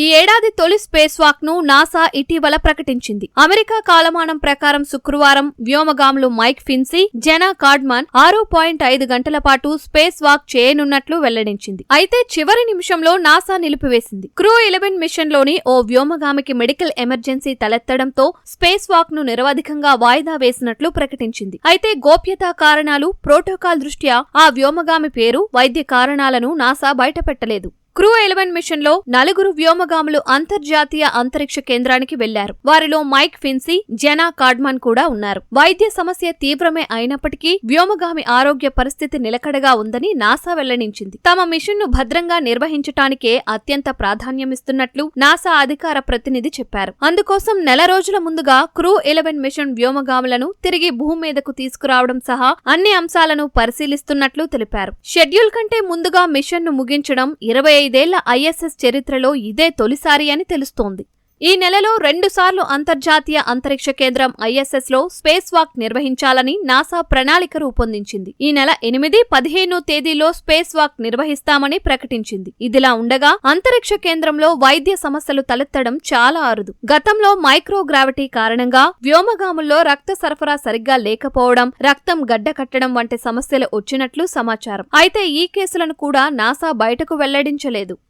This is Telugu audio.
ఈ ఏడాది తొలి స్పేస్ వాక్ ను నాసా ఇటీవల ప్రకటించింది. అమెరికా కాలమానం ప్రకారం శుక్రవారం వ్యోమగాములు మైక్ ఫిన్సీ, జెనా కార్డ్మాన్ 6.5 గంటల పాటు స్పేస్ వాక్ చేయనున్నట్లు వెల్లడించింది. అయితే చివరి నిమిషంలో నాసా నిలిపివేసింది. క్రూ 11 మిషన్ లోని ఓ వ్యోమగామికి మెడికల్ ఎమర్జెన్సీ తలెత్తడంతో స్పేస్ వాక్ ను నిరవధికంగా వాయిదా వేసినట్లు ప్రకటించింది. అయితే గోప్యతా కారణాలు, ప్రోటోకాల్ దృష్ట్యా ఆ వ్యోమగామి పేరు, వైద్య కారణాలను నాసా బయటపెట్టలేదు. క్రూ 11 మిషన్ లో 4 వ్యోమగాములు అంతర్జాతీయ అంతరిక్ష కేంద్రానికి వెళ్లారు. వారిలో మైక్ ఫిన్సీ, జెనా కార్డ్మాన్ కూడా ఉన్నారు. వైద్య సమస్య తీవ్రమే అయినప్పటికీ వ్యోమగామి ఆరోగ్య పరిస్థితి నిలకడగా ఉందని నాసా వెల్లడించింది. తమ మిషన్ ను భద్రంగా నిర్వహించటానికే అత్యంత ప్రాధాన్యమిస్తున్నట్లు నాసా అధికార ప్రతినిధి చెప్పారు. అందుకోసం నెల రోజుల ముందుగా క్రూ 11 మిషన్ వ్యోమగాములను తిరిగి భూమి మీదకు తీసుకురావడం సహా అన్ని అంశాలను పరిశీలిస్తున్నట్లు తెలిపారు. షెడ్యూల్ కంటే ముందుగా మిషన్ ను ముగించడం 25 ఏళ్ల ISS చరిత్రలో ఇదే తొలిసారి అని తెలుస్తోంది. ఈ నెలలో 2 సార్లు అంతర్జాతీయ అంతరిక్ష కేంద్రం ISS లో స్పేస్ వాక్ నిర్వహించాలని నాసా ప్రణాళిక రూపొందించింది. ఈ నెల 8, 15 తేదీలో స్పేస్ వాక్ నిర్వహిస్తామని ప్రకటించింది. ఇదిలా ఉండగా అంతరిక్ష కేంద్రంలో వైద్య సమస్యలు తలెత్తడం చాలా అరుదు. గతంలో మైక్రోగ్రావిటీ కారణంగా వ్యోమగాముల్లో రక్త సరఫరా సరిగ్గా లేకపోవడం, రక్తం గడ్డకట్టడం వంటి సమస్యలు వచ్చినట్లు సమాచారం. అయితే ఈ కేసులను కూడా నాసా బయటకు వెల్లడించలేదు.